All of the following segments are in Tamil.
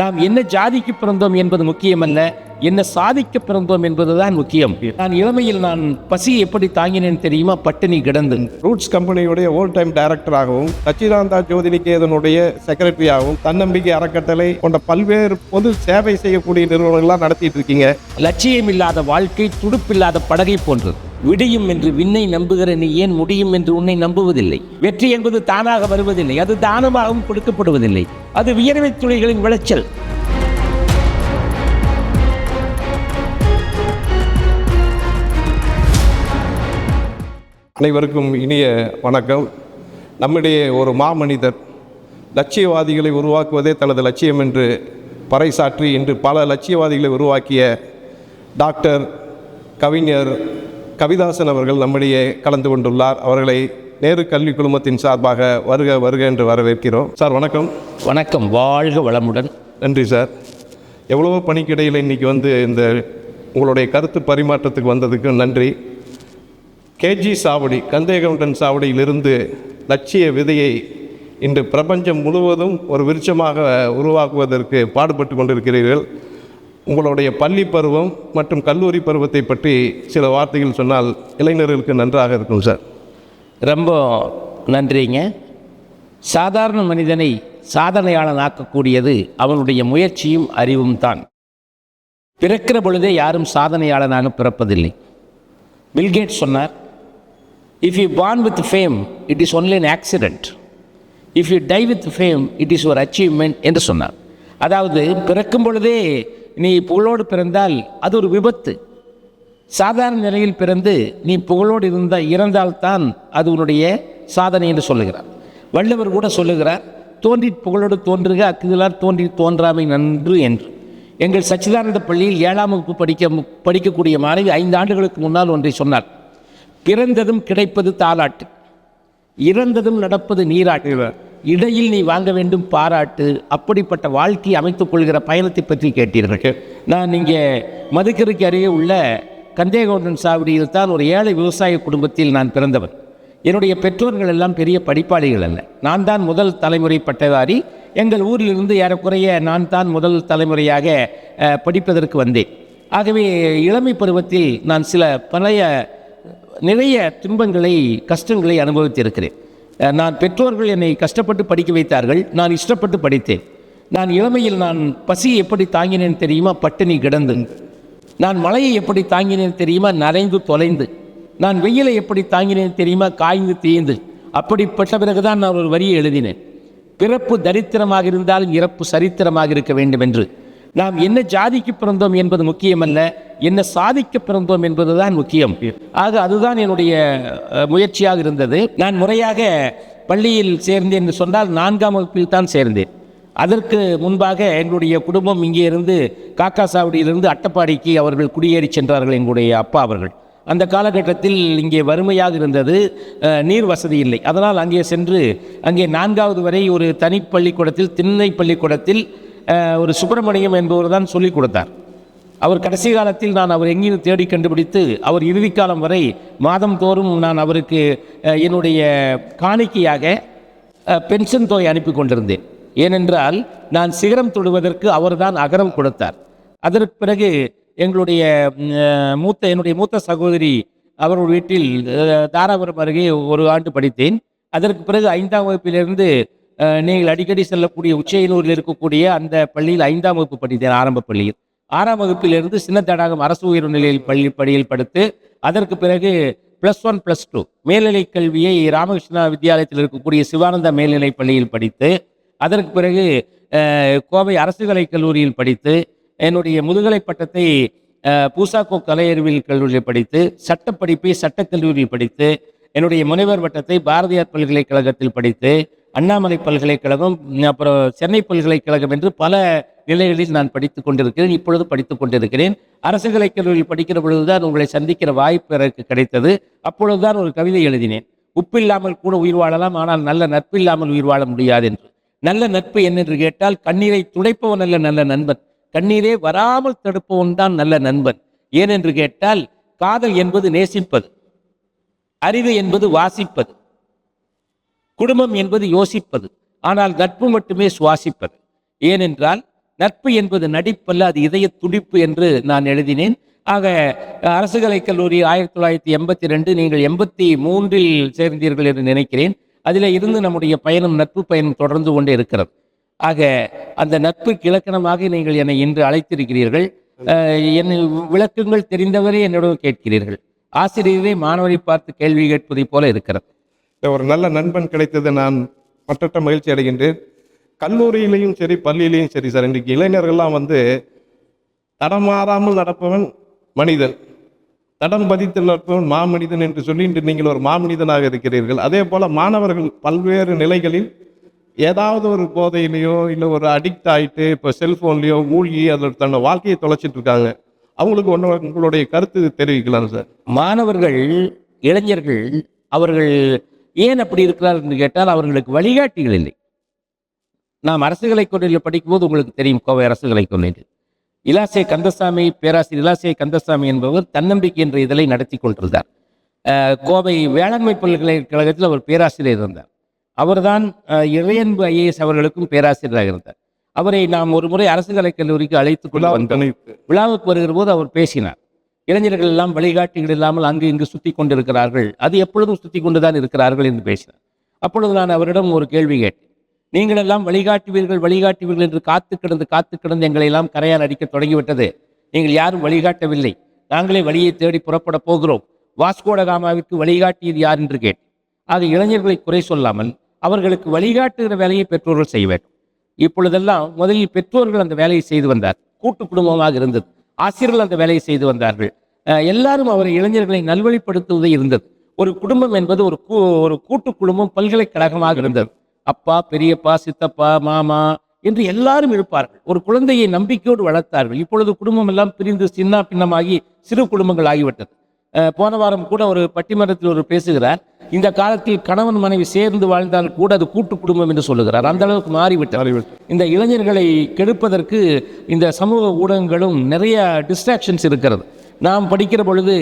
நாம் என்ன ஜாதிக்கு பிறந்தோம் என்பது முக்கியமல்ல, என்ன சாதிக்க பிறந்தோம் என்பதுதான் முக்கியம். நான் இளமையில் நான் பசி எப்படி தாங்கினேன் தெரியுமா? பட்டினி கிடந்து. ரூட்ஸ் கம்பெனியுடைய ஓல் டைம் டைரக்டராகவும், சச்சிதானந்தா ஜோதிநிகேதனுடைய செக்ரட்டரியாகவும், தன்னம்பிக்கை அறக்கட்டளை போன்ற பல்வேறு பொது சேவை செய்யக்கூடிய நிறுவனங்கள்லாம் நடத்திட்டு இருக்கீங்க. லட்சியம் இல்லாத வாழ்க்கை துடுப்பில்லாத படகை போன்றது. விடியும் என்று விண்ணை நம்புகிற நீ ஏன் முடியும் என்று உன்னை நம்புவதில்லை? வெற்றி என்பது தானாக வருவதில்லை, அது தானமாகவும் கொடுக்கப்படுவதில்லை. அது வியர்வை துளிகளின் விளைச்சல். அனைவருக்கும் இனிய வணக்கம். நம்முடைய ஒரு மாமனிதர் லட்சியவாதிகளை உருவாக்குவதே தனது லட்சியம் என்று பறைசாற்றி இன்று பல லட்சியவாதிகளை உருவாக்கிய டாக்டர் கவிஞர் கவிதாசன் அவர்கள் நம்மிடையே கலந்து கொண்டுள்ளார். அவர்களை நேரு கல்வி குழுமத்தின் சார்பாக வருக வருக என்று வரவேற்கிறோம். சார் வணக்கம். வணக்கம், வாழ்க வளமுடன். நன்றி சார். எவ்வளவோ பணிக்கிடையில் இன்றைக்கி இந்த உங்களுடைய கருத்து பரிமாற்றத்துக்கு வந்ததுக்கு நன்றி. கேஜி சாவடி, கந்தேகவுண்டன் சாவடியிலிருந்து லட்சிய விதையை இன்று பிரபஞ்சம் முழுவதும் ஒரு விருட்சமாக உருவாக்குவதற்கு பாடுபட்டு கொண்டிருக்கிறீர்கள். உங்களுடைய பள்ளி பருவம் மற்றும் கல்லூரி பருவத்தை பற்றி சில வார்த்தைகள் சொன்னால் இளைஞர்களுக்கு நன்றாக இருக்கும் சார். ரொம்ப நன்றிங்க. சாதாரண மனிதனை சாதனையாளன் ஆக்கக்கூடியது அவனுடைய முயற்சியும் அறிவும் தான். பிறக்கிற பொழுதே யாரும் சாதனையாளனாக பிறப்பதில்லை. பில்கேட்ஸ் சொன்னார், if you born with fame it is only an accident. If you die with fame it is ஒரு அச்சீவ்மெண்ட் என்று சொன்னார். அதாவது பிறக்கும் பொழுதே நீ புகழோடு பிறந்தால் அது ஒரு விபத்து. சாதாரண நிலையில் பிறந்து நீ புகழோடு இறந்தால்தான் அது உன்னுடைய சாதனை என்று சொல்லுகிறார். வள்ளுவர் கூட சொல்லுகிறார், தோன்றி புகழோடு தோன்றுக அக்குதலார் தோன்றி தோன்றாமை நன்று என்று. எங்கள் சச்சிதானந்த பள்ளியில் 7ஆம் வகுப்பு படிக்கக்கூடிய மாணவி 5 ஆண்டுகளுக்கு முன்னால் ஒன்றை சொன்னார். பிறந்ததும் கிடைப்பது தாலாட்டு, இறந்ததும் நடப்பது நீராட்டு, இடையில் நீ வாங்க வேண்டும் பாராட்டு. அப்படிப்பட்ட வாழ்க்கையை அமைத்துக் கொள்கிற பயணத்தை பற்றி கேட்டீர்கள். நான் இங்கே மதுக்கரைக்கு அருகே உள்ள கந்தேகவுண்டன் சாவடியில் தான் ஒரு ஏழை விவசாய குடும்பத்தில் நான் பிறந்தவன். என்னுடைய பெற்றோர்கள் எல்லாம் பெரிய படிப்பாளிகள் அல்ல. நான் தான் முதல் தலைமுறை பட்டதாரி. எங்கள் ஊரிலிருந்து ஏறக்குறைய நான் தான் முதல் தலைமுறையாக படிப்பதற்கு வந்தேன். ஆகவே இளமை பருவத்தில் நான் நிறைய துன்பங்களை கஷ்டங்களை அனுபவித்திருக்கிறேன். நான் பெற்றோர்கள் என்னை கஷ்டப்பட்டு படிக்க வைத்தார்கள், நான் இஷ்டப்பட்டு படித்தேன். நான் இளமையில் நான் பசியை எப்படி தாங்கினேன் தெரியுமா? பட்டினி கிடந்து. நான் மழையை எப்படி தாங்கினேன் தெரியுமா? நனைந்து தொலைந்து. நான் வெயிலை எப்படி தாங்கினேன் தெரியுமா? காய்ந்து தீய்ந்து. அப்படிப்பட்ட பிறகுதான் நான் ஒரு வரியை எழுதினேன், பிறப்பு தரித்திரமாக இருந்தாலும் இறப்பு சரித்திரமாக இருக்க வேண்டும் என்று. நாம் என்ன ஜாதிக்கு பிறந்தோம் என்பது முக்கியமல்ல, என்ன சாதிக்க பிறந்தோம் என்பதுதான் முக்கியம். ஆக அதுதான் என்னுடைய முயற்சியாக இருந்தது. நான் முறையாக பள்ளியில் சேர்ந்தேன் என்று சொன்னால் 4ஆம் வகுப்பில் தான் சேர்ந்தேன். அதற்கு முன்பாக எங்களுடைய குடும்பம் இங்கே இருந்து காக்கா சாவடியிலிருந்து அட்டப்பாடிக்கு அவர்கள் குடியேறி சென்றார்கள். எங்களுடைய அப்பா அவர்கள் அந்த காலகட்டத்தில் இங்கே வறுமையாக இருந்தது, நீர் வசதி இல்லை. அதனால் அங்கே சென்று அங்கே 4வது வரை ஒரு தனி பள்ளிக்கூடத்தில், திண்ணை பள்ளிக்கூடத்தில் ஒரு சுப்பிரமணியம் என்பவர் தான் சொல்லிக் கொடுத்தார். அவர் கடைசி காலத்தில் நான் அவர் எங்கேயும் தேடி கண்டுபிடித்து அவர் இறுதிக்காலம் வரை மாதந்தோறும் நான் அவருக்கு என்னுடைய காணிக்கையாக பென்ஷன் தொகை அனுப்பி கொண்டிருந்தேன். ஏனென்றால் நான் சிகரம் தொடுவதற்கு அவர்தான் அகரம் கொடுத்தார். அதற்கு பிறகு என்னுடைய மூத்த சகோதரி அவர்கள் வீட்டில் தாராபுரம் அருகே ஒரு ஆண்டு படித்தேன். அதற்கு பிறகு 5ஆம் வகுப்பிலிருந்து நீங்கள் அடிக்கடி செல்லக்கூடிய உச்சையனூரில் இருக்கக்கூடிய அந்த பள்ளியில் 5ஆம் வகுப்பு படித்தேன், ஆரம்ப பள்ளியில். 6ஆம் வகுப்பிலிருந்து சின்ன தடாகம் அரசு உயர்நிலையில் பள்ளியில் படித்து அதற்கு பிறகு +1 +2 மேல்நிலை கல்வியை ராமகிருஷ்ணா வித்யாலயத்தில் இருக்கக்கூடிய சிவானந்தா மேல்நிலை பள்ளியில் படித்து அதற்கு பிறகு கோவை அரசு கலைக் கல்லூரியில் படித்து என்னுடைய முதுகலை பட்டத்தை பூசாக்கோ கலை அறிவியல் கல்லூரியில் படித்து சட்டப்படிப்பை சட்டக்கல்லூரியில் படித்து என்னுடைய முனைவர் பட்டத்தை பாரதியார் பல்கலைக்கழகத்தில் படித்து அண்ணாமலை பல்கலைக்கழகம், அப்புறம் சென்னை பல்கலைக்கழகம் என்று பல நிலைகளில் நான் படித்து கொண்டிருக்கிறேன். இப்பொழுது படித்து கொண்டிருக்கிறேன். அரசு கலைக் கல்லூரியில் படிக்கிற பொழுதுதான் உங்களை சந்திக்கிற வாய்ப்பு எனக்கு கிடைத்தது. அப்பொழுதுதான் ஒரு கவிதை எழுதினேன், உப்பில்லாமல் கூட உயிர் வாழலாம், ஆனால் நல்ல நட்பு இல்லாமல் உயிர் வாழ முடியாது என்று. நல்ல நட்பு என்னென்று கேட்டால், கண்ணீரை துடைப்பவன் அல்ல நல்ல நண்பன், கண்ணீரே வராமல் தடுப்பவன் தான் நல்ல நண்பன். ஏனென்று கேட்டால், காதல் என்பது நேசிப்பது, அறிவு என்பது வாசிப்பது, குடும்பம் என்பது யோசிப்பது, ஆனால் நட்பு மட்டுமே சுவாசிப்பது. ஏனென்றால் நட்பு என்பது நடிப்பல்ல, அது இதய துடிப்பு என்று நான் எழுதினேன். ஆக அரசு கலைக் கல்லூரி 1982, நீங்கள் 83 சேர்ந்தீர்கள் என்று நினைக்கிறேன். அதில் இருந்து நம்முடைய பயணம், நட்பு பயணம் தொடர்ந்து கொண்டே இருக்கிறது. ஆக அந்த நட்புக்கு இலக்கணமாக நீங்கள் என்னை இன்று அழைத்திருக்கிறீர்கள். என்னை விளக்கங்கள் தெரிந்தவரை என்னிடம் கேட்கிறீர்கள். ஆசிரியரே மாணவரை பார்த்து கேள்வி கேட்பதைப் போல இருக்கிறது. ஒரு நல்ல நண்பன் கிடைத்தது நான் மற்றற்ற மகிழ்ச்சி அடைகின்றேன். கல்லூரியிலையும் சரி, பள்ளியிலையும் சரி சார், இன்றைக்கு இளைஞர்கள்லாம் வந்து தடமாறாமல் நடப்பவன் மனிதன், தடம் பதித்து நடப்பவன் மாமனிதன் என்று சொல்லி இன்று நீங்கள் ஒரு மாமனிதனாக இருக்கிறீர்கள். அதே போல் மாணவர்கள் பல்வேறு நிலைகளில் ஏதாவது ஒரு போதையிலையோ இல்லை ஒரு அடிக்ட் ஆகிட்டு இப்போ செல்ஃபோன்லேயோ மூழ்கி அதில் தன்னை வாழ்க்கையை தொலைச்சிட்டு இருக்காங்க. அவங்களுக்கு உங்களுடைய கருத்து தெரிவிக்கலாம் சார். மாணவர்கள், இளைஞர்கள் அவர்கள் ஏன் அப்படி இருக்கிறார்கள் என்று கேட்டால் அவர்களுக்கு வழிகாட்டிகள் இல்லை. நாம் அரசு கலைக் கல்லூரியில் படிக்கும்போது உங்களுக்கு தெரியும், கோவை அரசு கலைக் கல்லூரி இலாசே கந்தசாமி, பேராசிரியர் இலாசே கந்தசாமி என்பவர் தன்னம்பிக்கை என்ற இதழை நடத்தி கொண்டிருந்தார். கோவை வேளாண்மை பல்கலைக்கழகத்தில் அவர் பேராசிரியர் இருந்தார். அவர்தான் இறையன்பு ஐஏஎஸ் அவர்களுக்கும் பேராசிரியராக இருந்தார். அவரை நாம் ஒரு முறை அரசு கலைக் கல்லூரிக்கு அழைத்து கொண்டு வந்தோம். விழாவுக்கு வருகிற போது அவர் பேசினார். இளைஞர்கள் எல்லாம் வழிகாட்டிகள் இல்லாமல் அங்கு இங்கு சுற்றி கொண்டிருக்கிறார்கள், அது எப்பொழுதும் சுற்றி கொண்டுதான் இருக்கிறார்கள் என்று பேசினார். அப்பொழுது நான் அவரிடம் ஒரு கேள்வி கேட்டேன். நீங்கள் எல்லாம் வழிகாட்டுவீர்கள் என்று காத்து கிடந்து எங்களை எல்லாம் கரையால் அடிக்க தொடங்கிவிட்டது. நீங்கள் யாரும் வழிகாட்டவில்லை, நாங்களே வழியை தேடி புறப்பட போகிறோம். வாஸ்கோட காமாவிற்கு வழிகாட்டியது யார் என்று கேட்டேன். ஆக இளைஞர்களை குறை சொல்லாமல் அவர்களுக்கு வழிகாட்டுகிற வேலையை பெற்றோர்கள் செய்ய வேண்டும். இப்பொழுதெல்லாம் முதலில் பெற்றோர்கள் அந்த வேலையை செய்து வந்தார். கூட்டு குடும்பமாக இருந்தது. ஆசிரியர்கள் அந்த வேலையை செய்து வந்தார்கள். எல்லாரும் அவரை இளைஞர்களை நல்வழிப்படுத்துவதே இருந்தது. ஒரு குடும்பம் என்பது ஒரு கூட்டு குடும்பம் பல்கலைக்கழகமாக இருந்தது. அப்பா, பெரியப்பா, சித்தப்பா, மாமா என்று எல்லாரும் இருப்பார்கள். ஒரு குழந்தையை நம்பிக்கையோடு வளர்த்தார்கள். இப்பொழுது குடும்பம் எல்லாம் பிரிந்து சின்ன பின்னமாகி சிறு குடும்பங்கள் ஆகிவிட்டது. போன வாரம் கூட ஒரு பட்டிமன்றத்தில் ஒரு பேசுகிறார், இந்த காலத்தில் கணவன் மனைவி சேர்ந்து வாழ்ந்தால் கூட அது கூட்டு குடும்பம் என்று சொல்லுகிறார். அந்த அளவுக்கு மாறிவிட்டது. இந்த இளைஞர்களை கெடுப்பதற்கு இந்த சமூக ஊடகங்களும் நிறைய டிஸ்ட்ராக்ஷன்ஸ் இருக்கிறது. நாம் படிக்கிற பொழுது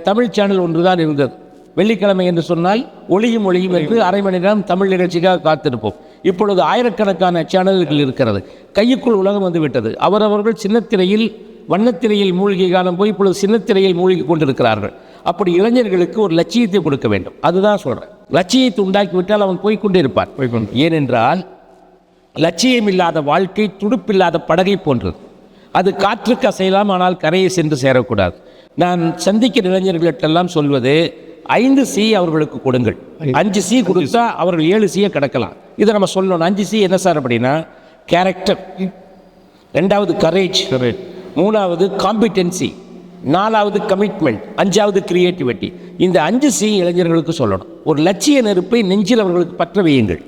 தமிழ் சேனல் ஒன்றுதான் இருந்தது. வெள்ளிக்கிழமை என்று சொன்னால் ஒளியும் என்று அரை மணி நேரம் தமிழ் நிகழ்ச்சிக்காக காத்திருப்போம். இப்பொழுது ஆயிரக்கணக்கான சேனல்கள் இருக்கிறது. கையுக்குள் உலகம் வந்து விட்டது. அவரவர்கள் சின்னத்திரையில், வண்ணத்திரையில் மூழ்கி காலம் போய் இப்பொழுது சின்னத்திரையில் மூழ்கி கொண்டிருக்கிறார்கள். அப்படி இளைஞர்களுக்கு ஒரு லட்சியத்தை கொடுக்க வேண்டும். அதுதான் சொல்கிறேன். லட்சியத்தை உண்டாக்கிவிட்டால் அவன் போய்கொண்டே இருப்பான். ஏனென்றால் லட்சியம் இல்லாத வாழ்க்கை துடுப்பில்லாத படகை போன்றது. அது காற்றுக்கு அசையலாம், ஆனால் கரையை சென்று சேரக்கூடாது. நான் சந்திக்கிற இளைஞர்களெல்லாம் சொல்வது 5C அவர்களுக்கு கொடுங்கள். 5C கொடுத்தா அவர்கள் 7C கடக்கலாம். இதை நம்ம சொல்லணும். 5C என்ன சார் அப்படின்னா, கேரக்டர், 2வது கரேஜ், 3வது காம்பிடென்சி, 4வது கமிட்மெண்ட், 5வது கிரியேட்டிவிட்டி. இந்த 5C இளைஞர்களுக்கு சொல்லணும். ஒரு லட்சிய நெருப்பை நெஞ்சில் அவர்களுக்கு பற்ற வையுங்கள்.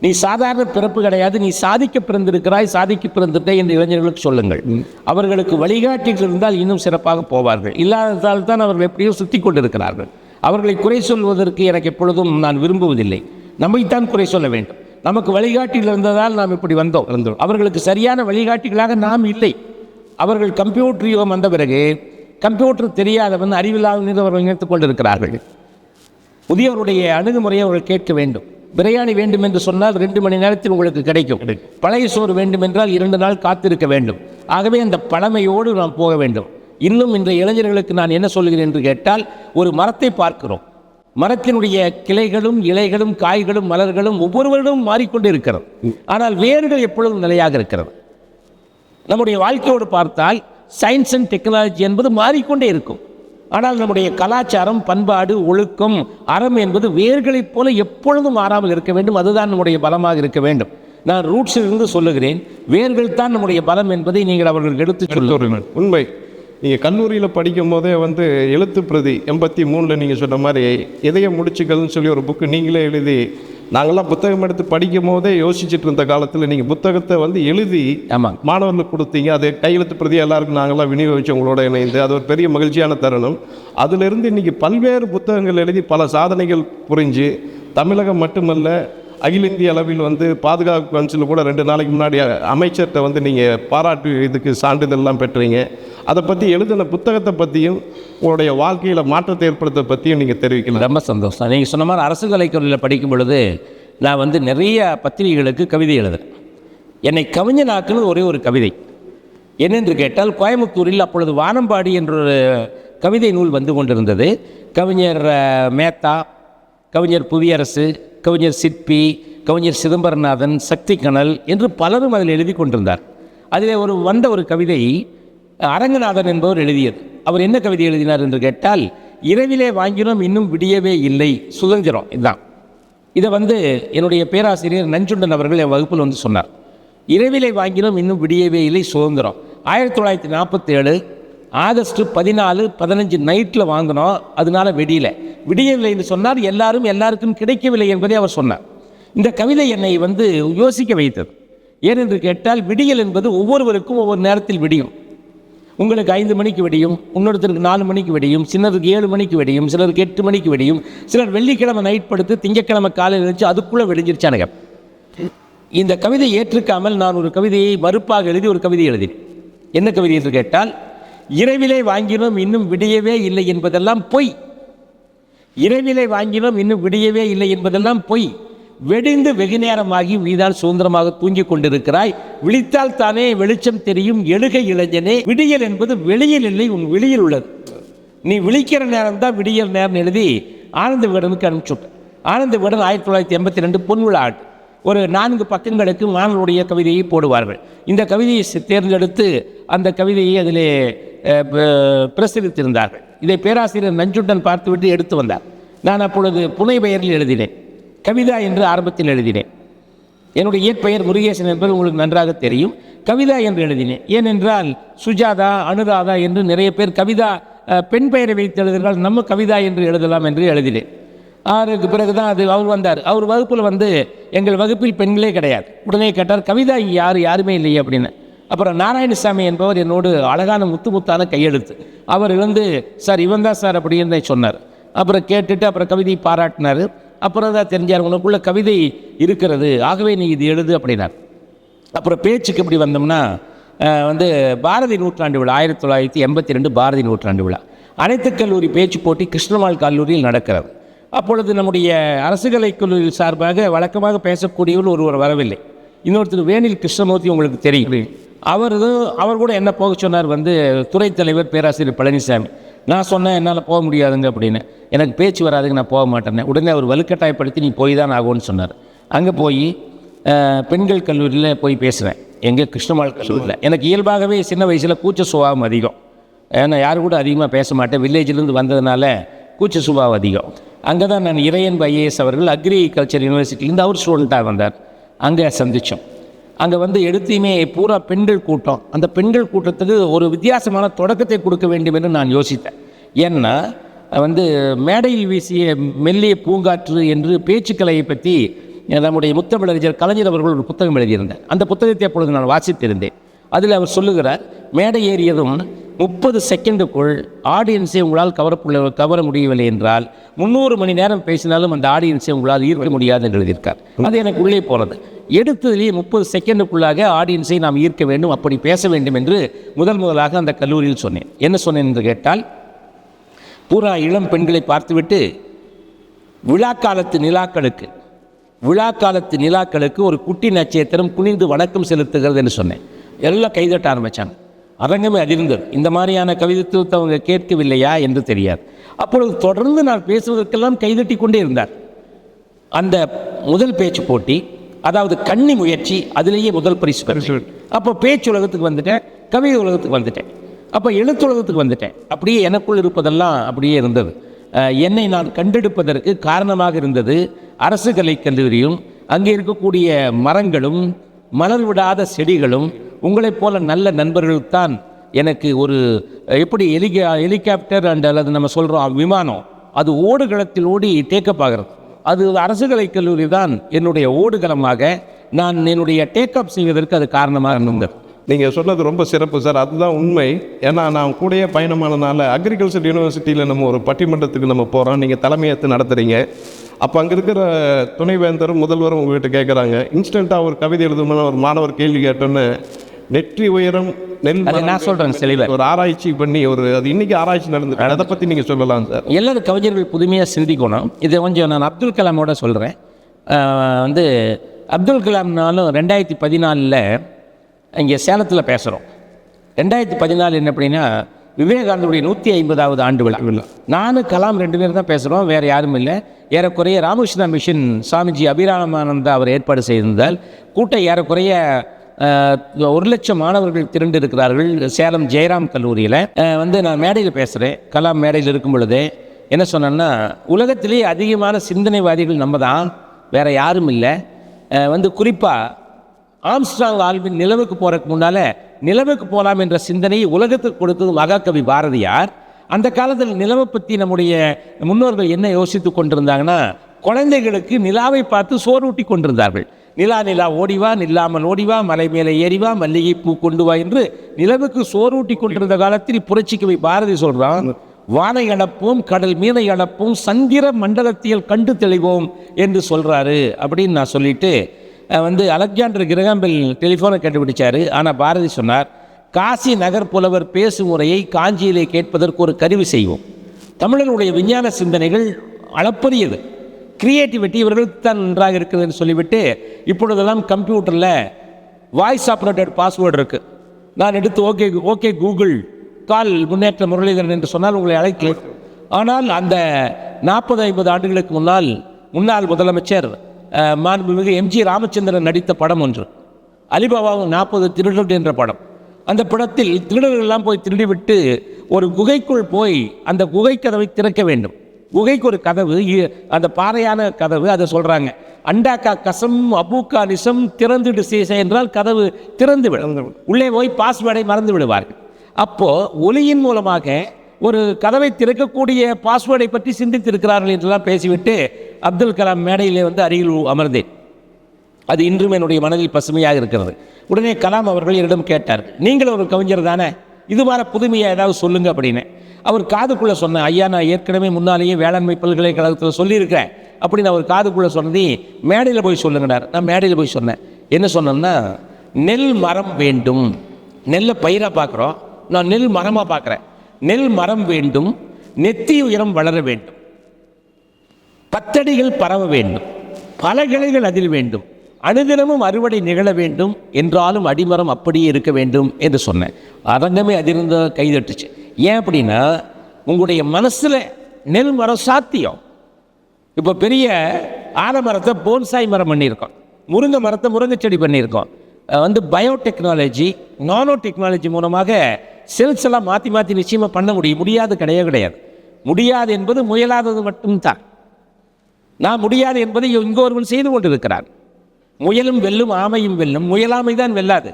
நீ சாதாரண பிறப்பு கிடையாது, நீ சாதிக்க பிறந்திருக்கிறாய், சாதிக்க பிறந்துட்டே என்று இளைஞர்களுக்கு சொல்லுங்கள். அவர்களுக்கு வழிகாட்டிகள் இருந்தால் இன்னும் சிறப்பாக போவார்கள். இல்லாததால் தான் அவர்கள் எப்படியோ சுற்றி கொண்டிருக்கிறார்கள். அவர்களை குறை சொல்வதற்கு எனக்கு எப்பொழுதும் நான் விரும்புவதில்லை. நம்மைத்தான் குறை சொல்ல வேண்டும். நமக்கு வழிகாட்டிகள் இருந்ததால் நாம் இப்படி வந்தோம். அவர்களுக்கு சரியான வழிகாட்டிகளாக நாம் இல்லை. அவர்கள் கம்ப்யூட்டர் யுகம் வந்த பிறகு கம்ப்யூட்டர் தெரியாதவன், அறிவில்லாதவன் அவர்கள் நினைத்துக் கொண்டிருக்கிறார்கள். புதியவருடைய அணுகுமுறையை அவர்கள் கேட்க வேண்டும். பிரியாணி வேண்டும் என்று சொன்னால் 2 மணி நேரத்தில் உங்களுக்கு கிடைக்கும். பழைய சோறு வேண்டும் என்றால் 2 நாள் காத்திருக்க வேண்டும். ஆகவே அந்த பழமையோடு நாம் போக வேண்டும். இன்னும் இன்றைய இளைஞர்களுக்கு நான் என்ன சொல்கிறேன் என்று கேட்டால், ஒரு மரத்தை பார்க்கிறோம். மரத்தினுடைய கிளைகளும் இலைகளும் காய்களும் மலர்களும் ஒவ்வொரு வருடமும் மாறிக்கொண்டே இருக்கிறது. ஆனால் வேர்கள் எப்பொழுதும் நிலையாக இருக்கிறது. நம்முடைய வாழ்க்கையோடு பார்த்தால் சயின்ஸ் அண்ட் டெக்னாலஜி என்பது மாறிக்கொண்டே இருக்கும். ஆனால் நம்முடைய கலாச்சாரம், பண்பாடு, ஒழுக்கம், அறம் என்பது வேர்களைப் போல எப்பொழுதும் மாறாமல் இருக்க வேண்டும். அதுதான் நம்முடைய பலமாக இருக்க வேண்டும். நான் ரூட்ஸிலிருந்து சொல்லுகிறேன், வேர்கள் தான் நம்முடைய பலம் என்பதை நீங்கள் அவர்களுக்கு எடுத்து சொல்லுங்கள். உண்மை. நீங்கள் கல்லூரியில் படிக்கும் போதே வந்து எழுத்து பிரதி 83 நீங்கள் சொன்ன மாதிரி இதய முடிச்சுக்கள்னு சொல்லி ஒரு புக்கு நீங்களே எழுதி, நாங்கள்லாம் புத்தகம் எடுத்து படிக்கும் போதே யோசிச்சுட்டு இருந்த காலத்தில் நீங்கள் புத்தகத்தை வந்து எழுதி மாணவர்களுக்கு கொடுத்தீங்க. அது கையெழுத்து பிரதி எல்லாருக்கும் நாங்கள்லாம் விநியோகிச்சு உங்களோட இணைந்து, அது ஒரு பெரிய மகிழ்ச்சியான தருணம். அதிலிருந்து இன்றைக்கி பல்வேறு புத்தகங்கள் எழுதி பல சாதனைகள் புரிஞ்சு, தமிழகம் மட்டுமல்ல அகில இந்திய அளவில் வந்து பாதுகாப்பு கவுன்சில் கூட 2 நாளைக்கு முன்னாடி அமைச்சர்கிட்ட வந்து நீங்கள் பாராட்டு இதுக்கு சான்றிதழ்லாம் பெற்றீங்க. அதை பற்றி எழுதின புத்தகத்தை பற்றியும் உங்களுடைய வாழ்க்கையில் மாற்றத்தை ஏற்படுத்த பற்றியும் நீங்கள் தெரிவிக்கலாம். ரொம்ப சந்தோஷம். நீங்கள் சொன்ன மாதிரி அரசு கலைக் கல்லூரியில் படிக்கும் பொழுது நான் வந்து நிறைய பத்திரிகைகளுக்கு கவிதை எழுதுறேன். என்னை கவிஞனாக்குன்னு ஒரே ஒரு கவிதை. என்னென்று கேட்டால், கோயம்புத்தூரில் அப்பொழுது வானம்பாடி என்ற ஒரு கவிதை நூல் வந்து கொண்டிருந்தது. கவிஞர் மேத்தா, கவிஞர் புவியரசு, கவிஞர் சிற்பி, கவிஞர் சிதம்பரநாதன், சக்தி கனல் என்று பலரும் அதில் எழுதி கொண்டிருந்தார். அதில் வந்த ஒரு கவிதை அரங்கநாதன் என்பவர் எழுதியது. அவர் என்ன கவிதை எழுதினார் என்று கேட்டால், இரவிலே வாங்கினோம் இன்னும் விடியவே இல்லை சுதந்திரம். இதுதான். இதை என்னுடைய பேராசிரியர் நஞ்சுண்டன் அவர்கள் என் வகுப்பில் சொன்னார். இரவிலே வாங்கினோம் இன்னும் விடியவே இல்லை சுதந்திரம். 1947 ஆகஸ்ட் 14, 15 நைட்டில் வாங்கினோம், அதனால விடியவில்லை என்று சொன்னார். எல்லாருக்கும் கிடைக்கவில்லை என்பதை அவர் சொன்னார். இந்த கவிதை என்னை யோசிக்க வைத்தது. ஏனென்று கேட்டால், விடியல் என்பது ஒவ்வொருவருக்கும் ஒவ்வொரு நேரத்தில் விடியும். உங்களுக்கு 5 மணிக்கு விடியும், இன்னொருத்தருக்கு 4 மணிக்கு விடியும், சிலருக்கு 7 மணிக்கு விடியும், சிலருக்கு 8 மணிக்கு விடியும், சிலர் வெள்ளிக்கிழமை நைட் படுத்து திங்கக்கிழமை காலையில் எழுந்துச்சு அதுக்குள்ளே விடிஞ்சிருச்சானுங்க. இந்த கவிதை ஏற்றுக்காமல் நான் ஒரு கவிதையை மறுப்பாக எழுதி ஒரு கவிதை எழுதினேன். என்ன கவிதை என்று கேட்டால், இரவிலே வாங்கினோம் இன்னும் விடியவே இல்லை என்பதெல்லாம் பொய். இரவிலே வாங்கினோம் இன்னும் விடியவே இல்லை என்பதெல்லாம் பொய். வெடிந்து வெகு நேரமாகி நீதான் சுதந்திரமாக தூங்கிக் கொண்டிருக்கிறாய். விழித்தால் தானே வெளிச்சம் தெரியும் எழுகை இளைஞனே. விடியல் என்பது வெளியில் இல்லை, உன் வெளியில் உள்ளது. நீ விழிக்கிற நேரம் தான் விடியல் நேரம் எழுதி ஆனந்த விகடனுக்கு அனுப்பிச்சுட்டேன். ஆனந்த விகடன் 1982 பொன்விழா ஆண்டு ஒரு 4 பக்கங்களுக்கு மாணவருடைய கவிதையை போடுவார்கள். இந்த கவிதையை தேர்ந்தெடுத்து அந்த கவிதையை அதிலே பிரசுரித்திருந்தார்கள். இதை பேராசிரியர் நஞ்சுண்டன் பார்த்துவிட்டு எடுத்து வந்தார். நான் அப்பொழுது புனை பெயரில் எழுதினேன். கவிதா என்று ஆரம்பத்தில் எழுதினேன். என்னுடைய இயற்பெயர் முருகேசன் என்பது உங்களுக்கு நன்றாக தெரியும். கவிதா என்று எழுதினேன். ஏனென்றால் சுஜாதா, அனுராதா என்று நிறைய பேர் கவிதா பெண் பெயரை வைத்து எழுதுகிறார்கள், நம்ம கவிதா என்று எழுதலாம் என்று எழுதினேன். அதற்கு பிறகு தான் அவர் வந்தார். அவர் வகுப்பில் எங்கள் வகுப்பில் பெண்களே கிடையாது. உடனே கேட்டார், கவிதா இங்கே யாருமே இல்லையே அப்படின்னு. அப்புறம் நாராயணசாமி என்பவர் என்னோடு அழகான முத்தான கையெழுத்து. அவர் சார் இவன் தான் சார் அப்படின்னு சொன்னார். அப்புறம் கேட்டுட்டு அப்புறம் கவிதை பாராட்டினார். அப்புறம் தான் தெரிஞ்சார், உனக்குள்ள கவிதை இருக்கிறது, ஆகவே நீ இது எழுது அப்படின்னார். அப்புறம் பேச்சுக்கு இப்படி வந்தோம்னா பாரதி நூற்றாண்டு விழா 1982 பாரதி நூற்றாண்டு விழா அனைத்து கல்லூரி பேச்சு போட்டி கிருஷ்ணமால் கல்லூரியில் நடக்கிறது. அப்பொழுது நம்முடைய அரசு கலைக் கல்லூரி சார்பாக வழக்கமாக பேசக்கூடியவர் ஒருவர் வரவில்லை. இன்னொருத்தர் வேணில் கிருஷ்ணமூர்த்தி, உங்களுக்கு தெரியும். அவர் கூட என்ன போக சொன்னார், துறைத் தலைவர் பேராசிரியர் பழனிசாமி. நான் சொன்னேன் என்னால் போக முடியாதுங்க அப்படின்னு. எனக்கு பேச்சு வராதுங்க, நான் போக மாட்டேன்னே. உடனே அவர் வலுக்கட்டாயப்படுத்தி நீ போய் தான் ஆகும்னு சொன்னார். அங்கே போய் பெண்கள் கல்லூரியில் போய் பேசுகிறேன், எங்கள் கிருஷ்ணமால் கல்லூரியில். எனக்கு இயல்பாகவே சின்ன வயசில் கூச்ச சுபாவம் அதிகம். ஏன்னா யாரு கூட அதிகமாக பேச மாட்டேன். வில்லேஜிலேருந்து வந்ததுனால கூச்ச சுபாவம் அதிகம். அங்கே தான் நான் இறையன்பு ஐஏஎஸ் அவர்கள் அக்ரிகல்ச்சர் யூனிவர்சிட்டிலேருந்து அவர் ஸ்டூடெண்ட்டாக வந்தார். அங்கே சந்தித்தோம். அங்கே எடுத்தையுமே பூரா பெண்கள் கூட்டம். அந்த பெண்கள் கூட்டத்துக்கு ஒரு வித்தியாசமான தொடக்கத்தை கொடுக்க வேண்டும் என்று நான் யோசித்தேன். ஏன்னா மேடையில் வீசிய மெல்லிய பூங்காற்று என்று பேச்சுக்கலையை பற்றி நம்முடைய முத்தமிழறிஞர் கலைஞர் அவர்கள் ஒரு புத்தகம் எழுதியிருந்தார். அந்த புத்தகத்தை அப்பொழுது நான் வாசித்திருந்தேன். அதில் அவர் சொல்லுகிறார், மேடை ஏறியதும் 30 செகண்டுக்குள் ஆடியன்ஸை உங்களால் கவர முடியவில்லை என்றால் 300 மணி நேரம் பேசினாலும் அந்த ஆடியன்ஸை உங்களால் ஈர்க்க முடியாது என்று எழுதியிருக்கார். அது எனக்கு உள்ளே போனது. எடுத்ததிலேயே 30 செகண்டுக்குள்ளாக ஆடியன்ஸை நாம் ஈர்க்க வேண்டும், அப்படி பேச வேண்டும் என்று முதலாக அந்த கல்லூரியில் சொன்னேன். என்ன சொன்னேன் என்று கேட்டால், பூரா இளம் பெண்களை பார்த்துவிட்டு விழாக்காலத்து நிலாக்களுக்கு ஒரு குட்டி நட்சத்திரம் குனிந்து வணக்கம் செலுத்துகிறது என்று சொன்னேன். எல்லாம் கைதட்ட ஆரம்பித்தாங்க. அரங்கமே அதிர்ந்தது. இந்த மாதிரியான கவிதைத்துவத்தை அவங்க கேட்கவில்லையா என்று தெரியாது. அப்பொழுது தொடர்ந்து நான் பேசுவதற்கெல்லாம் கைதட்டி கொண்டே இருந்தார். அந்த முதல் பேச்சு போட்டி, அதாவது கன்னி முயற்சி, அதிலேயே முதல் பரிசு பெற்றேன். அப்போ பேச்சு உலகத்துக்கு வந்துட்டேன், கவிதை உலகத்துக்கு வந்துட்டேன், அப்போ எழுத்துலகத்துக்கு வந்துட்டேன். அப்படியே எனக்குள் இருப்பதெல்லாம் அப்படியே இருந்தது. என்னை நான் கண்டெடுப்பதற்கு காரணமாக இருந்தது அரசு கலைக் கல்லூரியும் அங்கே இருக்கக்கூடிய மரங்களும் மலர் விடாத செடிகளும் உங்களைப் போல நல்ல நண்பர்களுக்குத்தான் எனக்கு ஒரு எப்படி ஹெலிகாப்டர் அண்ட் அல்லது நம்ம சொல்கிறோம் விமானம், அது ஓடுகளத்தில் ஓடி டேக்கப் ஆகிறது. அது அரசு கலைக் கல்லூரி தான் என்னுடைய ஓடுகளமாக நான் என்னுடைய டேக்கப் செய்வதற்கு அது காரணமாக இருந்தது. நீங்கள் சொன்னது ரொம்ப சிறப்பு சார், அதுதான் உண்மை. ஏன்னா நான் கூடயே பயணமானதுனால அக்ரிகல்ச்சர் யூனிவர்சிட்டியில் நம்ம ஒரு பட்டிமன்றத்துக்கு நம்ம போகிறோம், நீங்கள் தலைமையேற்று நடத்துகிறீங்க. அப்போ அங்கே இருக்கிற துணைவேந்தரும் முதல்வரும் உங்கள்கிட்ட கேட்குறாங்க, இன்ஸ்டண்ட்டாக ஒரு கவிதை எழுதுமான ஒரு மாணவர் கேள்வி கேட்டோன்னு நெற்றி உயரம் நெல் நான் சொல்கிறேன் செலிவர் ஒரு ஆராய்ச்சி பண்ணி அது இன்றைக்கி ஆராய்ச்சி நடந்து அதை பற்றி நீங்கள் சொல்லலாம் சார். எல்லாரும் கவிஞர்கள் புதுமையாக சிந்திக்கணும். இதை கொஞ்சம் நான் அப்துல் கலாமோட சொல்கிறேன். அப்துல் கலாம்னாலும் 2014 இங்கே சேலத்தில் பேசுகிறோம். 2014 என்ன அப்படின்னா விவேகானந்தருடைய 150வது ஆண்டு விழா. நானும் கலாம் 2 பேர் தான் பேசுகிறோம், வேறு யாரும் இல்லை. ஏறக்குறைய ராமகிருஷ்ணா மிஷன் சுவாமிஜி அபிராமானந்தா அவர் ஏற்பாடு செய்திருந்தால் கூட்டம் ஏறக்குறைய 1,00,000 மாணவர்கள் திரண்டு இருக்கிறார்கள் சேலம் ஜெயராம் கல்லூரியில். நான் மேடையில் பேசுகிறேன். கலாம் மேடையில் இருக்கும் பொழுதே என்ன சொன்னேன்னா, உலகத்திலேயே அதிகமான சிந்தனைவாதிகள் நம்ம தான், வேறு யாரும் இல்லை. குறிப்பாக ஆம்ஸ்ட்ராங் ஆல்வின் நிலவுக்கு போகிறதுக்கு முன்னால் நிலவுக்கு போகலாம் என்ற சிந்தனையை உலகத்துக்கு கொடுத்தது மகாகவி பாரதியார். அந்த காலத்தில் நிலவை பற்றி நம்முடைய முன்னோர்கள் என்ன யோசித்து கொண்டிருந்தாங்கன்னா, குழந்தைகளுக்கு நிலாவை பார்த்து சோறூட்டி கொண்டிருந்தார்கள். நிலா நிலா ஓடிவா, நில்லாமல் ஓடிவா, மலை மேலே ஏறிவா, மல்லிகை பூ கொண்டு வா என்று நிலவுக்கு சோறூட்டி கொண்டிருந்த காலத்தில் புரட்சிக்கவி பாரதி சொல்கிறான், வானை அனுப்பும், கடல் மீனை அனுப்பும், சந்திர மண்டலத்தியல் கண்டு தெளிவோம் என்று சொல்கிறாரு அப்படின்னு நான் சொல்லிட்டு அலெக்சாண்டர் கிரகாம்பெல் டெலிஃபோனை கண்டுபிடிச்சார். ஆனால் பாரதி சொன்னார், காசி நகர் புலவர் பேசும் முறையை காஞ்சியிலே கேட்பதற்கு ஒரு கருவி செய்வோம். தமிழர்களுடைய விஞ்ஞான சிந்தனைகள் அளப்பரியது, கிரியேட்டிவிட்டி இவர்களுக்கு தான் நன்றாக இருக்குதுன்னு சொல்லிவிட்டு இப்பொழுதெல்லாம் கம்ப்யூட்டரில் வாய்ஸ் ஆப்ரேட்டட் பாஸ்வேர்டு இருக்குது. நான் எடுத்து ஓகே கூகுள் கால் முன்னேற்ற முரளிதரன் என்று சொன்னால் உங்களை அழைக்கலாம். ஆனால் அந்த 40-50 ஆண்டுகளுக்கு முன்னாள் முதலமைச்சர் மாண்புமிகு எம்ஜி ராமச்சந்திரன் நடித்த படம் ஒன்று, அலிபாபாவும் 40 திருடர்கள் என்ற படம். அந்த படத்தில் திருடர்கள்லாம் போய் திருடிவிட்டு ஒரு குகைக்குள் போய் அந்த குகை கதவை திறக்க வேண்டும். குகைக்கு ஒரு கதவு, அந்த பாறையான கதவு, அதை சொல்கிறாங்க அண்டாக்கா கசம் அபூக்கா நிசம் திறந்துடு சேசை என்றால் கதவு திறந்து விடும். உள்ளே போய் பாஸ்வேர்டை மறந்து விடுவார்கள். அப்போது ஒலியின் மூலமாக ஒரு கதவை திறக்கக்கூடிய பாஸ்வேர்டை பற்றி சிந்தித்திருக்கிறார்கள் என்றெல்லாம் பேசிவிட்டு அப்துல் கலாம் மேடையிலே அருகில் அமர்ந்தேன். அது இன்றும் என்னுடைய மனதில் பசுமையாக இருக்கிறது. உடனே கலாம் அவர்கள் என்னிடம் கேட்டார், நீங்கள் ஒரு கவிஞர் தானே, இது மாதிரி புதுமையாக ஏதாவது சொல்லுங்க அப்படின்னு. அவர் காதுக்குள்ளே சொன்னேன், ஐயா நான் ஏற்கனவே முன்னாலேயே வேளாண்மை பல்கலைக்கழகத்தில் சொல்லியிருக்கிறேன் அப்படின்னு அவர் காதுக்குள்ளே சொன்னது மேடையில் போய் சொல்லுங்கனார். நான் மேடையில் போய் சொன்னேன். என்ன சொன்னேன்னா, நெல் மரம் வேண்டும். நெல்லை பயிராக பார்க்குறோம், நான் நெல் மரமாக பார்க்குறேன். நெல் மரம் வேண்டும், நெத்தி உயரம் வளர வேண்டும், 10 அடிகள் பரவ வேண்டும், பல கிளைகள் அதில் வேண்டும், அனுதினமும் அறுவடை நிகழ வேண்டும், என்றாலும் அடிமரம் அப்படியே இருக்க வேண்டும் என்று சொன்னேன். அரங்கமே அதிர்ந்த கைதட்டுச்சு. ஏன் அப்படின்னா, உங்களுடைய மனசில் நெல் மரம் சாத்தியம். இப்போ பெரிய ஆலமரத்தை போன்சாய் மரம் பண்ணியிருக்கோம், முருங்கை மரத்தை முருங்கை செடி பண்ணியிருக்கோம். பயோடெக்னாலஜி நானோ டெக்னாலஜி மூலமாக செல்ஸ் எல்லாம் மாற்றி நிச்சயமாக பண்ண முடியும். முடியாது கிடையாது. முடியாது என்பது முயலாதது மட்டும்தான். நான் முடியாது என்பதை இங்கே ஒருவன் செய்து கொண்டிருக்கிறான். முயலும் வெல்லும், ஆமையும் வெல்லும், முயலாமை தான் வெல்லாது.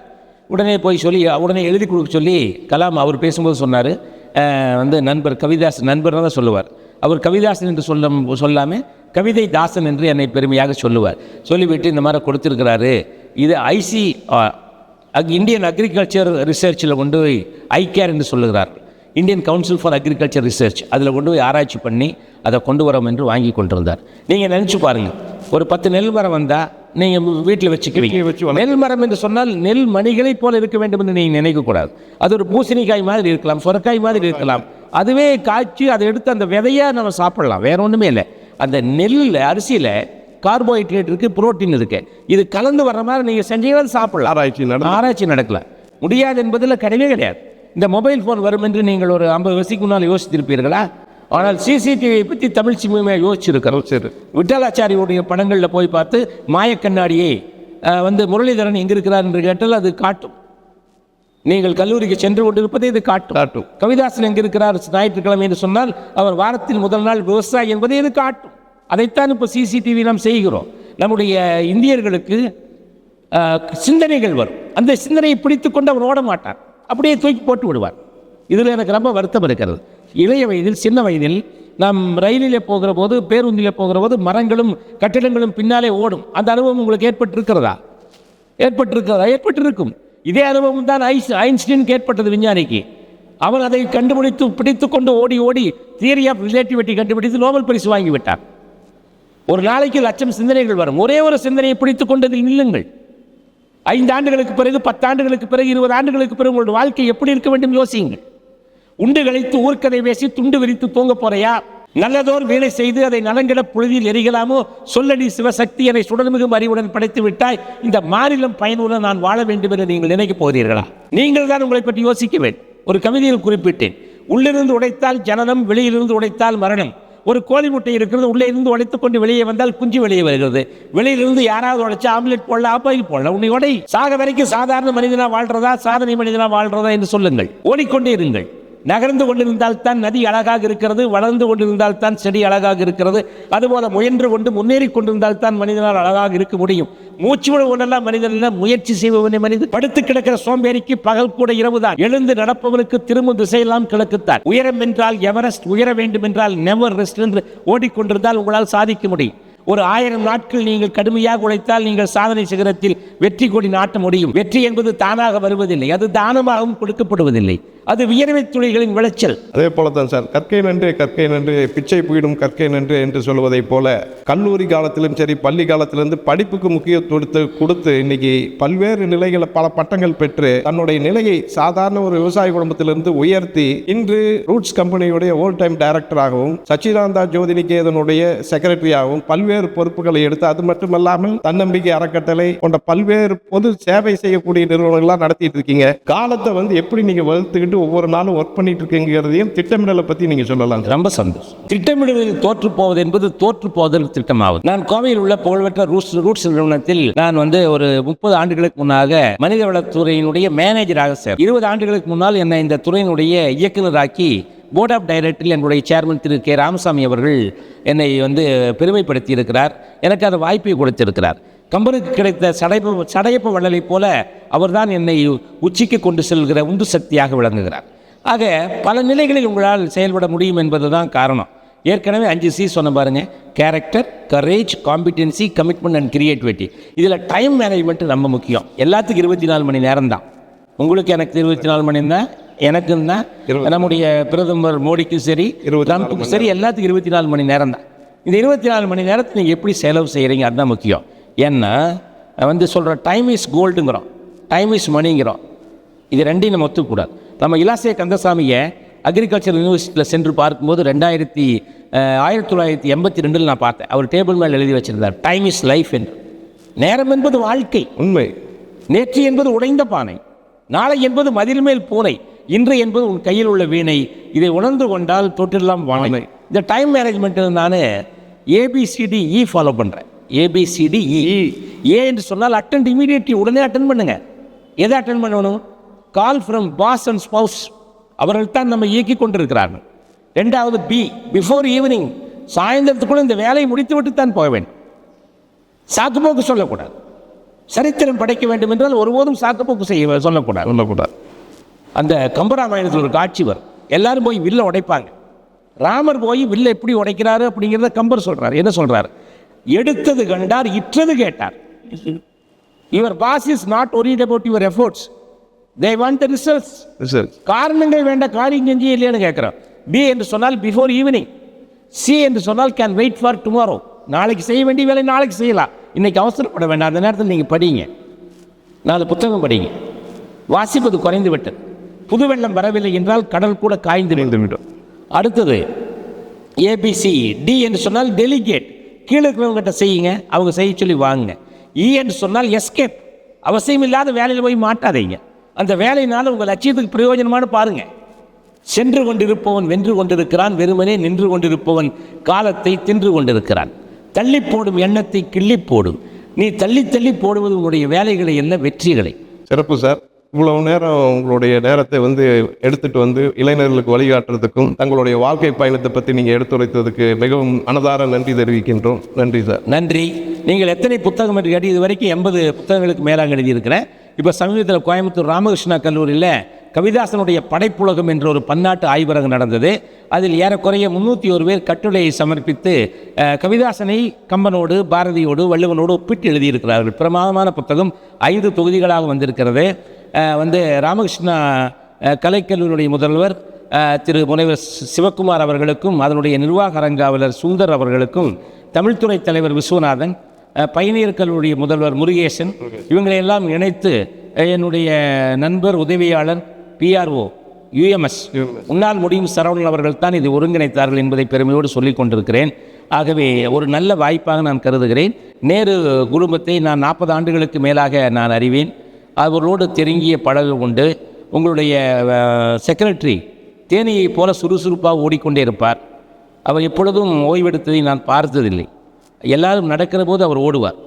உடனே போய் சொல்லி உடனே எழுதி கொடுக்க சொல்லி கலாம் அவர் பேசும்போது சொன்னார், நண்பர் கவிதாசன், நண்பர் தான் சொல்லுவார், அவர் கவிதாசன் என்று சொல்லாமல் கவிதை தாசன் என்று என்னை பெருமையாக சொல்லுவார். சொல்லிவிட்டு இந்த மாதிரி கொடுத்துருக்கிறாரு, இது இந்தியன் அக்ரிகல்ச்சர் ரிசர்ச்சில் கொண்டு போய் ஐகேர் என்று சொல்லுகிறார், Indian council for agriculture research, அதில் கொண்டு போய் ஆராய்ச்சி பண்ணி அதை கொண்டு வரோம் என்று வாங்கி கொண்டிருந்தார். நீங்கள் நினச்சி பாருங்கள், ஒரு 10 நெல் மரம் வந்தால் நீங்கள் வீட்டில் வச்சுக்குவீங்க. நெல் மரம் என்று சொன்னால் நெல் மணிகளைப் போல இருக்க வேண்டும் என்று நீங்கள் நினைக்கக்கூடாது. அது ஒரு பூசணிக்காய் மாதிரி இருக்கலாம், சொரக்காய் மாதிரி இருக்கலாம். அதுவே காய்ச்சி அதை எடுத்து அந்த விதையாக நம்ம சாப்பிடலாம், வேறு ஒன்றுமே இல்லை. அந்த நெல்லில் அரிசியில் கார்போஹைட்ரேட் இருக்குது, புரோட்டீன் இருக்குது. இது கலந்து வர்ற மாதிரி நீங்கள் செஞ்சீங்கன்னா சாப்பிடலாம். ஆராய்ச்சி நடக்கலாம். முடியாது என்பதில் கிடையாது. இந்த மொபைல் ஃபோன் வரும் என்று நீங்கள் ஒரு 50 வருஷத்துக்கு முன்னால் யோசித்திருப்பீர்களா? ஆனால் சிசிடிவியை பற்றி தமிழ் சினிமையாக யோசிச்சிருக்கிறோம். சரி, விட்டலாச்சாரியுடைய படங்களில் போய் பார்த்து மாயக்கண்ணாடியை முரளிதரன் எங்கே இருக்கிறார் என்று கேட்டால் அது காட்டும். நீங்கள் கல்லூரிக்கு சென்று கொண்டிருப்பதை இது காட்டும். கவிதாசன் எங்கே இருக்கிறார் ஞாயிற்றுக்கிழமை என்று சொன்னால் அவர் வாரத்தில் முதல் நாள் விவசாயி என்பதை இது காட்டும். அதைத்தான் இப்போ சிசிடிவி நாம் செய்கிறோம். நம்முடைய இந்தியர்களுக்கு சிந்தனைகள் வரும், அந்த சிந்தனையை பிடித்து கொண்டு அவர் ஓட மாட்டார், அப்படியே தூக்கி போட்டு விடுவார். இதில் எனக்கு ரொம்ப வருத்தம் இருக்கிறது. இளைய வயதில், சின்ன வயதில் நாம் ரயிலிலே போகிற போது, பேருந்திலே போகிற போது மரங்களும் கட்டிடங்களும் பின்னாலே ஓடும். அந்த அனுபவம் உங்களுக்கு ஏற்பட்டிருக்கிறதா? ஏற்பட்டிருக்கும். இதே அனுபவம் தான் ஐன்ஸ்டீனுக்கு ஏற்பட்டது, விஞ்ஞானிக்கு. அவன் அதை கண்டுபிடித்து பிடித்து கொண்டு ஓடி தியரி ஆஃப் ரிலேட்டிவிட்டி கண்டுபிடித்து நோபல் பரிசு வாங்கிவிட்டார். ஒரு நாளைக்கு 1,00,000 சிந்தனைகள் வரும். ஒரே ஒரு சிந்தனையை பிடித்து கொண்டதில் நில்லுங்கள். 5 ஆண்டுகளுக்கு பிறகு, 10 ஆண்டுகளுக்கு பிறகு, 20 ஆண்டுகளுக்கு பிறகு உங்களுடைய வாழ்க்கை எப்படி இருக்க வேண்டும் யோசியுங்கள். உண்டு கழித்து ஊர்க்கதை பேசி துண்டு விரித்து தூங்க போறையா, நல்லதோர் வேலை செய்து அதை நலங்கிட புழுதியில் எரிகலாமோ சொல்லடி சிவசக்தி என்னை சுடர்மிகும் அறிவுடன் படைத்து விட்டாய், இந்த மாநிலம் பயனுள்ள நான் வாழ வேண்டும் என்று நீங்கள் நினைக்கப் போகிறீர்களா? நீங்கள் தான் உங்களை பற்றி யோசிக்க வேண்டும். ஒரு கவிதையில் குறிப்பிட்டேன், உள்ளிருந்து உடைத்தால் ஜனனம், வெளியிலிருந்து உடைத்தால் மரணம். ஒரு கோழி முட்டை இருக்கிறது, உள்ளே இருந்து உடைத்துக் கொண்டு வெளியே வந்தால் குஞ்சு வெளியே வருகிறது. வெளியிலிருந்து யாராவது உடைச்சா ஆம்லெட் போடல, ஆப்பாயில் போடல, உன்னை உடை. சாக வரைக்கும் சாதாரண மனிதனா வாழ்றதா சாதனை மனிதனா வாழ்றதா என்று சொல்லுங்கள். ஓடிக்கொண்டே இருங்கள். நகர்ந்து கொண்டிருந்தால் தான் நதி அழகாக இருக்கிறது, வளர்ந்து கொண்டிருந்தால் தான் செடி அழகாக இருக்கிறது. அதுபோல முயன்று கொண்டு முன்னேறி கொண்டிருந்தால் தான் மனிதனால் அழகாக இருக்க முடியும். மூச்சு விட ஒன்றெல்லாம் மனிதன், முயற்சி செய்பவனே மனிதன். படுத்து கிடக்கிற சோம்பேறிக்கு பகல் கூட இரவுதான். எழுந்து நடப்பவனுக்கு திரும்பும் திசையெல்லாம் கிழக்குத்தான். உயரம் என்றால் எவரெஸ்ட், உயர வேண்டும் என்றால் நெவர் ரெஸ்ட் என்று ஓடிக்கொண்டிருந்தால் உங்களால் சாதிக்க முடியும். ஒரு 1000 நாட்கள் நீங்கள் கடுமையாக உழைத்தால் நீங்கள் சாதனை சிகரத்தில் வெற்றி கொடி நாட்ட முடியும். வெற்றி என்பது தானாக வருவதில்லை, அது தானமாகவும் கொடுக்கப்படுவதில்லை. அது வியர்வை துளிகளின் விளைச்சல். அதே போல தான் சார், கற்கை நன்று பிச்சை போயிடும் கற்கை நன்று என்று சொல்வதைப் போல கல்லூரி காலத்திலும் சரி பள்ளி காலத்திலிருந்து படிப்புக்கு முக்கியத்துவத்தை கொடுத்து இன்னைக்கு பல்வேறு நிலைகளை பல பட்டங்கள் பெற்று தன்னுடைய நிலையை சாதாரண ஒரு விவசாய குடும்பத்திலிருந்து உயர்த்தி இன்று ரூட்ஸ் கம்பெனியுடைய ஓல் டைம் டைரக்டராகவும் சச்சிதானந்தா ஜோதினிகேதனுடைய செக்ரட்டரியாகவும் பல்வேறு பொறுப்புகளை எடுத்து, அது மட்டுமல்லாமல் தன்னம்பிக்கை அறக்கட்டளை போன்ற பல்வேறு பொது சேவை செய்யக்கூடிய நிறுவனங்களாக நடத்திட்டு இருக்கீங்க. காலத்தை எப்படி நீங்க வளர்த்துக்கிட்டு ஒவ்வொரு நாளும் ஒர்க் பண்ணிட்டு இருக்கீங்கிறதையும் திட்டமிடலை பத்தி நீங்க சொல்லலாம். ரொம்ப சந்தோஷம். திட்டமிடுவதில் தோற்று போவது என்பது தோற்று போவதற்கு திட்டமாகும். நான் கோவையில் உள்ள புகழ்பெற்ற ரூட்ஸ் நிறுவனத்தில் நான் ஒரு 30 ஆண்டுகளுக்கு முன்னாக மனிதவளத்துறையினுடைய மேனேஜராக சேர் 20 ஆண்டுகளுக்கு முன்னால் என்னை இந்த துறையினுடைய இயக்குநராக்கி போர்ட் ஆஃப் டைரக்டரில் என்னுடைய சேர்மன் திரு கே ராமசாமி அவர்கள் என்னை பெருமைப்படுத்தி இருக்கிறார். எனக்கு அந்த வாய்ப்பை கொடுத்திருக்கிறார். கம்பனுக்கு கிடைத்த சடையப்ப வள்ளலை போல அவர்தான் என்னை உச்சிக்கு கொண்டு செல்கிற உந்து சக்தியாக விளங்குகிறார். ஆக பல நிலைகளில் உங்களால் செயல்பட முடியும் என்பது தான் காரணம். ஏற்கனவே 5C சொன்ன பாருங்க: character, courage, competency, commitment and creativity. இதில் டைம் மேனேஜ்மெண்ட் ரொம்ப முக்கியம். எல்லாத்துக்கும் 24 மணி நேரம் தான். உங்களுக்கு எனக்கு 24 மணி தான், எனக்கும் தான், நம்முடைய பிரதமர் மோடிக்கும் சரி, ட்ரம்ப்புக்கும் சரி, எல்லாத்துக்கும் 24 மணி நேரம் தான். இந்த 24 மணி நேரத்தை நீங்கள் எப்படி செலவு செய்கிறீங்க, அதுதான் முக்கியம். ஏன்னா சொல்கிற டைம் இஸ் கோல்டுங்கிறோம், டைம் இஸ் மணிங்கிறோம். இது ரெண்டையும் நம்ம ஒத்துக்கூடாது. நம்ம இலாசே கந்தசாமியை அக்ரிகல்ச்சர் யூனிவர்சிட்டியில் சென்று பார்க்கும்போது 1982 நான் பார்த்தேன். அவர் டேபிள் மேல் எழுதி வச்சிருந்தார், டைம் இஸ் லைஃப் என்று. நேரம் என்பது வாழ்க்கை. உண்மை. நேற்று என்பது உடைந்த பானை, நாளை என்பது மதில் மேல் பூனை, இன்று என்பது உன் கையில் உள்ள வீணை. இதை உணர்ந்து கொண்டால் தொட்டிலாம் வானை. இந்த டைம் மேனேஜ்மெண்ட் நான் ABCDE ஃபாலோ பண்ணுறேன். ABCDE. ஏ என்று சொன்னால் அட்டெண்ட் இமீடியட்லி, உடனே அட்டென்ட் பண்ணுங்க. எதை அட்டென்ட் பண்ணணும்? Call from boss and spouse, அவர்கள் தான் நம்ம இயக்கி கொண்டிருக்கிறார்கள். 2வது B, பிஃபோர் ஈவினிங், சாயந்தரத்துக்குள்ள இந்த வேலையை முடித்து விட்டு தான் போக வேண்டும். சாக்குப்போக்கு சொல்லக்கூடாது. சரித்திரம் படைக்க வேண்டும் என்றால் ஒருபோதும் சாக்குப்போக்கு சொல்லக்கூடாது. அந்த கம்பராமாயணத்தில் ஒரு காட்சி வரும். எல்லாரும் போய் வில்லை உடைப்பாங்க. ராமர் போய் வில்லை எப்படி உடைக்கிறாரு அப்படிங்கிறத கம்பர் சொல்றாரு. என்ன சொல்றாரு? எடுத்தது கண்டார், இற்றது கேட்டார். Your boss is not worried about your efforts, they want the results. காரணங்கள் வேண்டாம், காரியம் செஞ்சு இல்லையான்னு கேட்குறோம். B என்று சொன்னால் பிஃபோர் ஈவினிங். C என்று சொன்னால் கேன் வெயிட் ஃபார் டுமாரோ, நாளைக்கு செய்ய வேண்டிய வேலை நாளைக்கு செய்யலாம், இன்னைக்கு அவசரப்பட வேண்டாம். அந்த நேரத்தில் நீங்கள் படிங்க, 4 புத்தகம் படிங்க. வாசிப்பது குறைந்து விட்டது. புது வெள்ளம் வரவில்லை என்றால் கடல் கூட காய்ந்து விடும். அடுத்தது ABCD என்று சொன்னால் டெலிகேட், கீழே இருக்கிறவங்ககிட்ட செய்யுங்க, அவங்க செய்ய சொல்லி வாங்குங்க. E என்று சொன்னால் எஸ்கேப், அவசியம் இல்லாத வேலையில் போய் மாட்டாதீங்க. அந்த வேலையினால உங்கள் லட்சியத்துக்கு பிரயோஜனமான பாருங்க. சென்று கொண்டிருப்பவன் வென்று கொண்டிருக்கிறான், வெறுமனே நின்று கொண்டிருப்பவன் காலத்தை தின்று கொண்டிருக்கிறான். தள்ளி போடும் எண்ணத்தை கிள்ளி போடும். நீ தள்ளி தள்ளி போடுவது உங்களுடைய வேலைகளை என்ன, வெற்றிகளை. சிறப்பு சார். இவ்வளவு நேரம் உங்களுடைய நேரத்தை எடுத்துட்டு இளைஞர்களுக்கு வழிகாட்டுறதுக்கும் தங்களுடைய வாழ்க்கை பயணத்தை பற்றி நீங்கள் எடுத்துரைத்ததுக்கு மிகவும் மனதார நன்றி தெரிவிக்கின்றோம். நன்றி சார். நன்றி. நீங்கள் எத்தனை புத்தகம் என்று கேட்டு இது வரைக்கும் 80 புத்தகங்களுக்கு மேலாக எழுதியிருக்கிறேன். இப்போ சமீபத்தில் கோயம்புத்தூர் ராமகிருஷ்ணா கல்லூரியில் கவிதாசனுடைய படைப்புலகம் என்ற ஒரு பன்னாட்டு ஆய்வரங்கு நடந்தது. அதில் ஏறக்குறைய 301 பேர் கட்டுரையை சமர்ப்பித்து கவிதாசனை கம்பனோடு, பாரதியோடு, வள்ளுவனோடு ஒப்பிட்டு எழுதியிருக்கிறார்கள். பிரமாதமான புத்தகம் 5 தொகுதிகளாக வந்திருக்கிறது. ராமகிருஷ்ணா கலைக்கல்லூரியுடைய முதல்வர் திரு முனைவர் சிவக்குமார் அவர்களுக்கும், அதனுடைய நிர்வாக அரங்காவலர் சுந்தர் அவர்களுக்கும், தமிழ்துறை தலைவர் விஸ்வநாதன், பயணியர் கல்லூரிய முதல்வர் முருகேசன், இவங்களையெல்லாம் இணைத்து என்னுடைய நண்பர், உதவியாளர், PRO யுஎம்எஸ் உன்னால் முடியும் சரவணன் அவர்கள் தான் இதை ஒருங்கிணைத்தார்கள் என்பதை பெருமையோடு சொல்லிக் கொண்டிருக்கிறேன். ஆகவே ஒரு நல்ல வாய்ப்பாக நான் கருதுகிறேன். நேரு குடும்பத்தை நான் 40 ஆண்டுகளுக்கு மேலாக நான் அறிவேன். அவர்களோடு தெருங்கிய பழகு உண்டு. உங்களுடைய செக்ரட்டரி தேனியைப் போல சுறுசுறுப்பாக ஓடிக்கொண்டே இருப்பார். அவர் எப்பொழுதும் ஓய்வெடுத்ததை நான் பார்த்ததில்லை. எல்லாரும் நடக்கிற போது அவர் ஓடுவார்,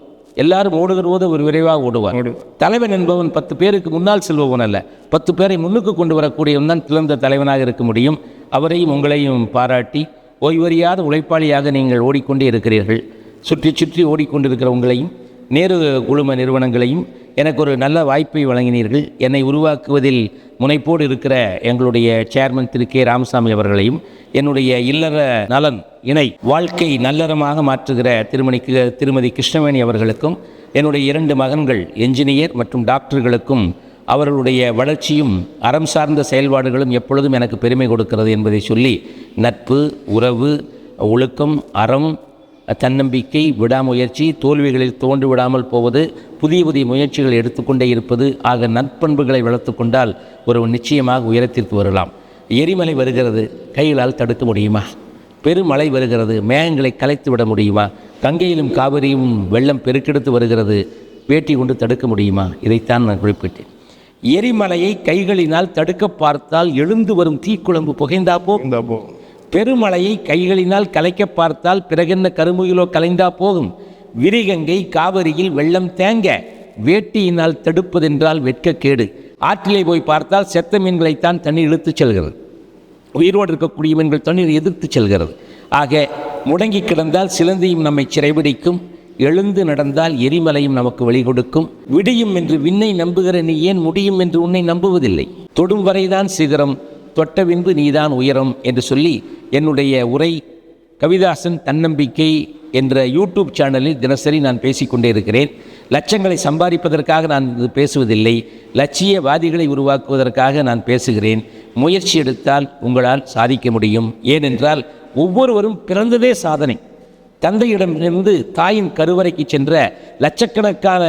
எல்லாரும் ஓடுகிற போது அவர் விரைவாக ஓடுவார். தலைவன் என்பவன் 10 பேருக்கு முன்னால் செல்பவன் அல்ல, 10 பேரை முன்னுக்கு கொண்டு வரக்கூடியவன் தான் சிறந்த தலைவனாக இருக்க முடியும். அவரையும் உங்களையும் பாராட்டி ஓய்வறியாத உழைப்பாளியாக நீங்கள் ஓடிக்கொண்டே இருக்கிறீர்கள். சுற்றி சுற்றி ஓடிக்கொண்டிருக்கிற உங்களையும் நேரு குழும நிறுவனங்களையும் எனக்கு ஒரு நல்ல வாய்ப்பை வழங்கினீர்கள். என்னை உருவாக்குவதில் முனைப்போடு இருக்கிற எங்களுடைய சேர்மன் திரு கே ராமசாமி அவர்களையும், என்னுடைய இல்லற நலன் இணை வாழ்க்கை நல்லறமாக மாற்றுகிற திருமதி கிருஷ்ணவேணி அவர்களுக்கும், என்னுடைய 2 மகன்கள் என்ஜினியர் மற்றும் டாக்டர்களுக்கும் அவர்களுடைய வளர்ச்சியும் அறம் சார்ந்த செயல்பாடுகளும் எப்பொழுதும் எனக்கு பெருமை கொடுக்கிறது என்பதை சொல்லி, நட்பு, உறவு, ஒழுக்கம், அறம், தன்னம்பிக்கை, விடாமுயற்சி, தோல்விகளில் தோன்று விடாமல் போவது, புதிய புதிய முயற்சிகள் எடுத்துக்கொண்டே இருப்பது ஆக நற்பண்புகளை வளர்த்து கொண்டால் ஒருவன் நிச்சயமாக உயரத்திற்கு வரலாம். எரிமலை வருகிறது, கைகளால் தடுக்க முடியுமா? பெருமழை வருகிறது, மேகங்களை கலைத்து விட முடியுமா? கங்கையிலும் காவிரியும் வெள்ளம் பெருக்கெடுத்து வருகிறது, வேட்டி கொண்டு தடுக்க முடியுமா? இதைத்தான் நான் குறிப்பிட்டேன். எரிமலையை கைகளினால் தடுக்க பார்த்தால் எழுந்து வரும் தீக்குழம்பு புகைந்தா போகும். பெருமழையை கைகளினால் கலைக்க பார்த்தால் பிறகென்ன கருமுகிலோ கலைந்தா போகும். விரிகங்கை காவிரியில் வெள்ளம் தேங்க வேட்டியினால் தடுப்பதென்றால் வெட்கக்கேடு. ஆற்றிலே போய் பார்த்தால் செத்த மீன்களைத்தான் தண்ணீர் இழுத்துச் செல்கிறது, உயிரோடு இருக்கக்கூடிய மீன்கள் தண்ணீர் எதிர்த்து செல்கிறது. ஆக முடங்கி கிடந்தால் சிலந்தியும் நம்மை சிறைபிடிக்கும், எழுந்து நடந்தால் எரிமலையும் நமக்கு வழி கொடுக்கும். விடியும் என்று விண்ணை நம்புகிற நீ ஏன் முடியும் என்று உன்னை நம்புவதில்லை? தொடும் வரைதான் சிகரம், தொட்ட பின்பு நீதான் உயரம் என்று சொல்லி என்னுடைய உரை கவிதாசன் தன்னம்பிக்கை என்ற யூடியூப் சேனலில் தினசரி நான் பேசிக்கொண்டே இருக்கிறேன். லட்சங்களை சம்பாதிப்பதற்காக நான் இது பேசுவதில்லை, லட்சியவாதிகளை உருவாக்குவதற்காக நான் பேசுகிறேன். முயற்சி எடுத்தால் உங்களால் சாதிக்க முடியும். ஏனென்றால் ஒவ்வொருவரும் பிறந்ததே சாதனை. தந்தையிடமிருந்து தாயின் கருவறைக்கு சென்ற லட்சக்கணக்கான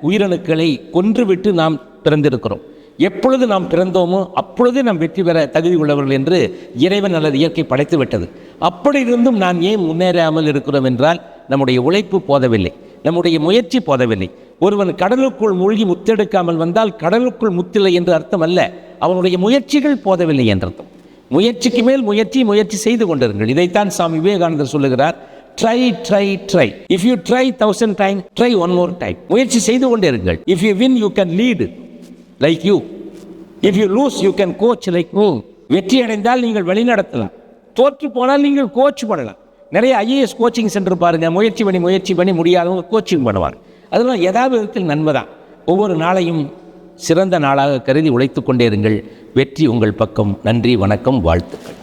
உயிரணுக்களை கொன்றுவிட்டு நாம் பிறந்திருக்கிறோம். எப்பொழுது நாம் பிறந்தோமோ அப்பொழுதே நாம் வெற்றி பெற தகுதி உள்ளவர்கள் என்று இறைவன் அல்லது இயற்கை படைத்து விட்டது. அப்படி இருந்தும் நான் ஏன் முன்னேறாமல் இருக்கிறோம் என்றால் நம்முடைய உழைப்பு போதவில்லை, நம்முடைய முயற்சி போதவில்லை. ஒருவன் கடலுக்குள் மூழ்கி முத்தெடுக்காமல் வந்தால் கடலுக்குள் முத்தில்லை என்று அர்த்தம் அல்ல, அவனுடைய முயற்சிகள் போதவில்லை என்றர்த்தம். முயற்சிக்கு மேல் முயற்சி செய்து கொண்டிருங்கள். இதைத்தான் சாமி விவேகானந்தர் சொல்லுகிறார், try try try. If you try 1000 times, try one more time. முயற்சி செய்து கொண்டே இருங்கள். If you win you can lead like you. If you lose you can coach like me. வெற்றி அடைந்தால் நீங்கள் வழிநடத்தலாம், தோற்று போனால் நீங்கள் கோச் பண்ணலாம். நிறைய ஐஏஎஸ் கோச்சிங் சென்டர் பாருங்கள், முயற்சி பண்ணி முடியாதவங்க கோச்சிங் பண்ணுவாங்க. அதெல்லாம் ஏதாவது விதத்தில் நன்மை தான். ஒவ்வொரு நாளையும் சிறந்த நாளாக கருதி உழைத்து கொண்டே இருங்கள். வெற்றி உங்கள் பக்கம். நன்றி, வணக்கம், வாழ்த்துக்கள்.